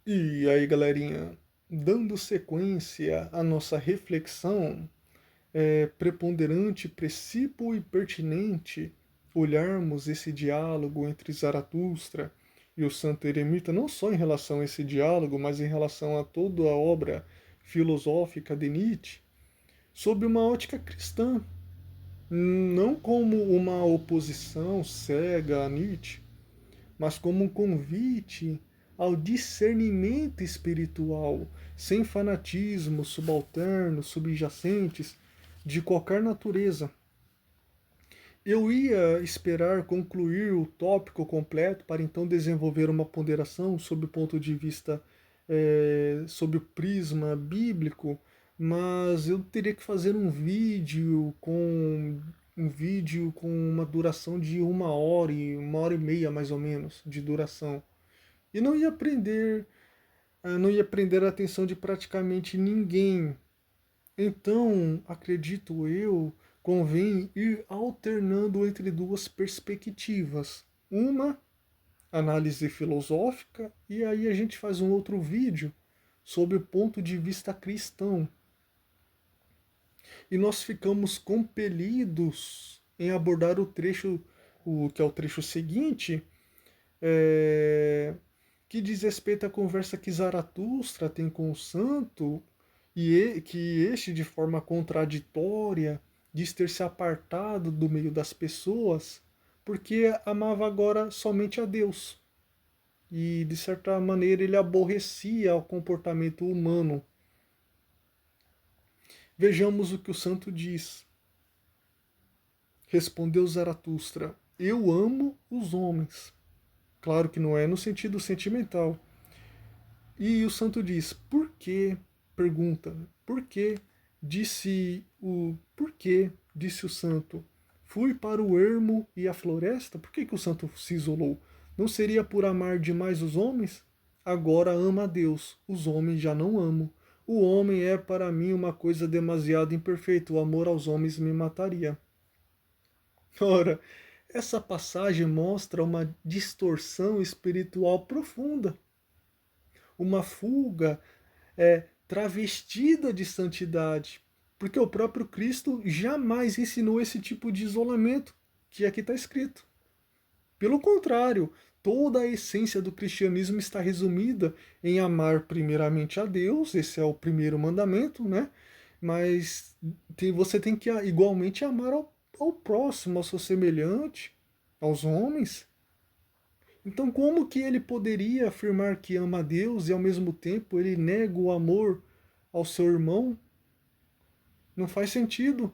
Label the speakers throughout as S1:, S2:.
S1: E aí, galerinha, dando sequência à nossa reflexão, é preponderante, precípuo e pertinente olharmos esse diálogo entre Zaratustra e o santo eremita, não só em relação a esse diálogo, mas em relação a toda a obra filosófica de Nietzsche, sob uma ótica cristã, não como uma oposição cega a Nietzsche, mas como um convite ao discernimento espiritual, sem fanatismo subalterno, subjacentes de qualquer natureza. Eu ia esperar concluir o tópico completo para então desenvolver uma ponderação sob o ponto de vista, sob o prisma bíblico, mas eu teria que fazer um vídeo com uma duração de 1 hora e meia mais ou menos de duração. E não ia prender a atenção de praticamente ninguém. Então, acredito eu, convém ir alternando entre duas perspectivas. Uma, análise filosófica, e aí a gente faz um outro vídeo sob o ponto de vista cristão. E nós ficamos compelidos em abordar o trecho, o que é o trecho seguinte, é, que diz respeito à conversa que Zaratustra tem com o santo, que este, de forma contraditória, diz ter se apartado do meio das pessoas, porque amava agora somente a Deus. E, de certa maneira, ele aborrecia o comportamento humano. Vejamos o que o santo diz. Respondeu Zaratustra: Eu amo os homens. Claro que não é no sentido sentimental. E o santo diz: Por quê? Pergunta: Por quê? Por quê? Disse o santo: Fui para o ermo e a floresta. Por que o santo se isolou? Não seria por amar demais os homens? Agora ama a Deus, os homens já não amo. O homem é para mim uma coisa demasiado imperfeita, o amor aos homens me mataria. Ora, essa passagem mostra uma distorção espiritual profunda, uma fuga travestida de santidade, porque o próprio Cristo jamais ensinou esse tipo de isolamento que aqui está escrito. Pelo contrário, toda a essência do cristianismo está resumida em amar primeiramente a Deus, esse é o primeiro mandamento, né? Mas você tem que igualmente amar ao próximo, ao seu semelhante, aos homens. Então, como que ele poderia afirmar que ama a Deus e ao mesmo tempo ele nega o amor ao seu irmão? Não faz sentido.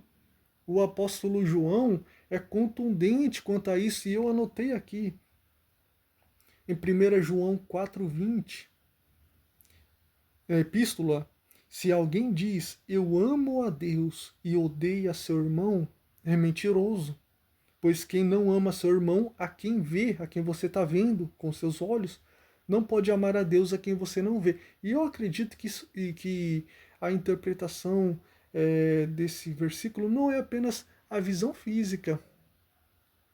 S1: O apóstolo João é contundente quanto a isso e eu anotei aqui em 1 João 4,20, a epístola: se alguém diz eu amo a Deus e odeia seu irmão, é mentiroso. Pois quem não ama seu irmão, a quem vê, a quem você está vendo com seus olhos, não pode amar a Deus a quem você não vê. E eu acredito que a interpretação desse versículo não é apenas a visão física.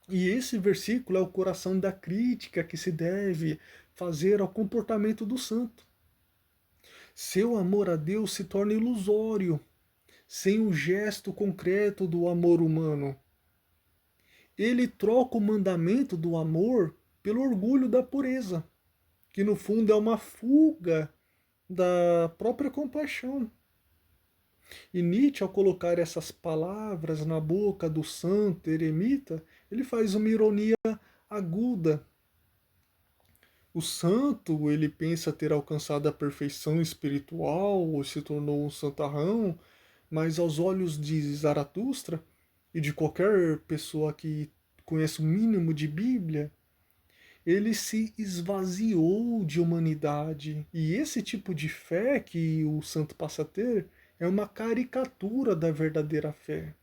S1: E esse versículo é o coração da crítica que se deve fazer ao comportamento do santo. Seu amor a Deus se torna ilusório, sem o gesto concreto do amor humano. Ele troca o mandamento do amor pelo orgulho da pureza, que no fundo é uma fuga da própria compaixão. E Nietzsche, ao colocar essas palavras na boca do santo eremita, ele faz uma ironia aguda. O santo, ele pensa ter alcançado a perfeição espiritual ou se tornou um santarrão, mas aos olhos de Zaratustra e de qualquer pessoa que conhece o mínimo de Bíblia, ele se esvaziou de humanidade. E esse tipo de fé que o santo passa a ter é uma caricatura da verdadeira fé.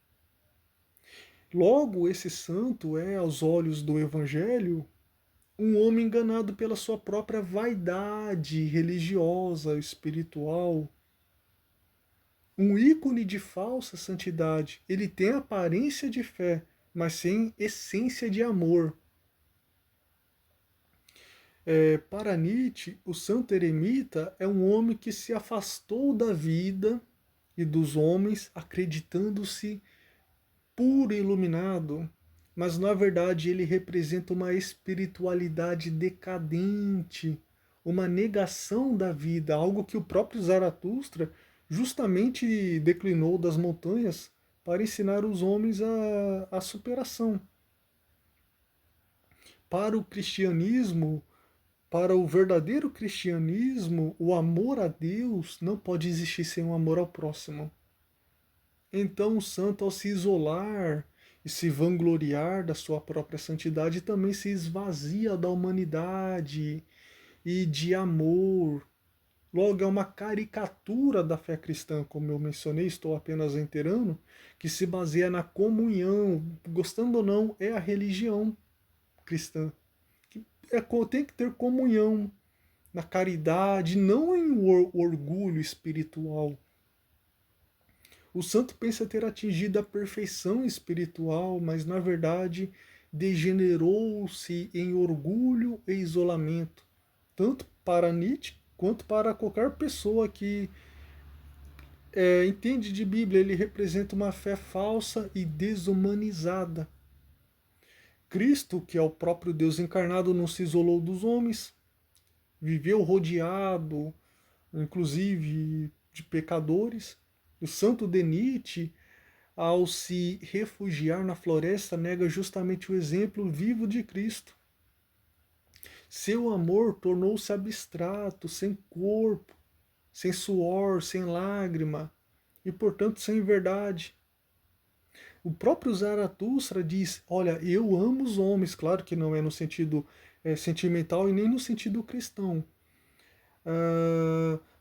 S1: Logo, esse santo é, aos olhos do Evangelho, um homem enganado pela sua própria vaidade religiosa, espiritual. Um ícone de falsa santidade. Ele tem aparência de fé, mas sem essência de amor. Para Nietzsche, o santo eremita é um homem que se afastou da vida e dos homens, acreditando-se puro e iluminado, mas na verdade ele representa uma espiritualidade decadente, uma negação da vida, algo que o próprio Zaratustra justamente declinou das montanhas para ensinar os homens a superação. Para o cristianismo, para o verdadeiro cristianismo, o amor a Deus não pode existir sem o amor ao próximo. Então o santo, ao se isolar e se vangloriar da sua própria santidade, também se esvazia da humanidade e de amor. Logo, é uma caricatura da fé cristã, como eu mencionei, estou apenas reiterando, que se baseia na comunhão. Gostando ou não, é a religião cristã. Tem que ter comunhão na caridade, não em orgulho espiritual. O santo pensa ter atingido a perfeição espiritual, mas na verdade degenerou-se em orgulho e isolamento, tanto para Nietzsche quanto para qualquer pessoa que entende de Bíblia. Ele representa uma fé falsa e desumanizada. Cristo, que é o próprio Deus encarnado, não se isolou dos homens, viveu rodeado, inclusive, de pecadores. O santo de Nietzsche, ao se refugiar na floresta, nega justamente o exemplo vivo de Cristo. Seu amor tornou-se abstrato, sem corpo, sem suor, sem lágrima e, portanto, sem verdade. O próprio Zaratustra diz: olha, eu amo os homens, claro que não é no sentido sentimental e nem no sentido cristão.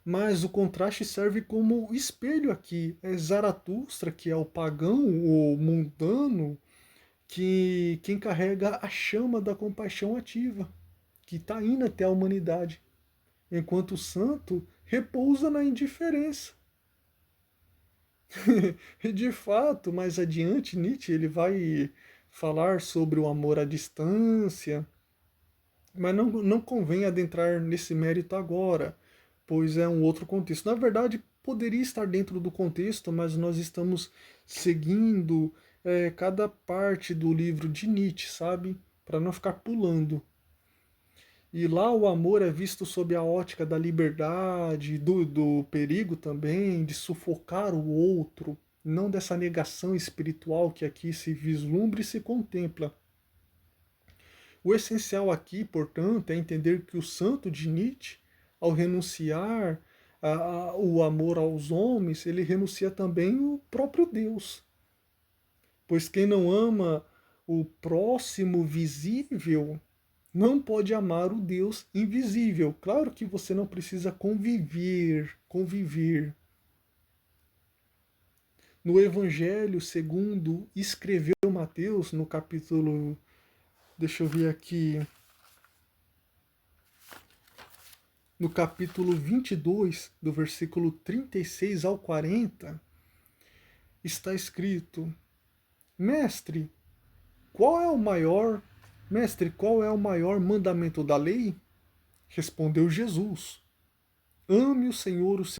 S1: Mas o contraste serve como espelho aqui. É Zaratustra, que é o pagão, o mundano, quem carrega a chama da compaixão ativa, que está indo até a humanidade, enquanto o santo repousa na indiferença. E de fato, mais adiante, Nietzsche ele vai falar sobre o amor à distância, mas não convém adentrar nesse mérito agora, pois é um outro contexto. Na verdade, poderia estar dentro do contexto, mas nós estamos seguindo cada parte do livro de Nietzsche, sabe? Para não ficar pulando. E lá o amor é visto sob a ótica da liberdade, do perigo também, de sufocar o outro, não dessa negação espiritual que aqui se vislumbra e se contempla. O essencial aqui, portanto, é entender que o santo de Nietzsche, ao renunciar o amor aos homens, ele renuncia também o próprio Deus. Pois quem não ama o próximo visível não pode amar o Deus invisível. Claro que você não precisa conviver. No Evangelho segundo escreveu Mateus, no capítulo, deixa eu ver aqui, no capítulo 22, do versículo 36 ao 40, está escrito: Mestre, qual é o maior mandamento da lei? Respondeu Jesus: Ame o Senhor, o seu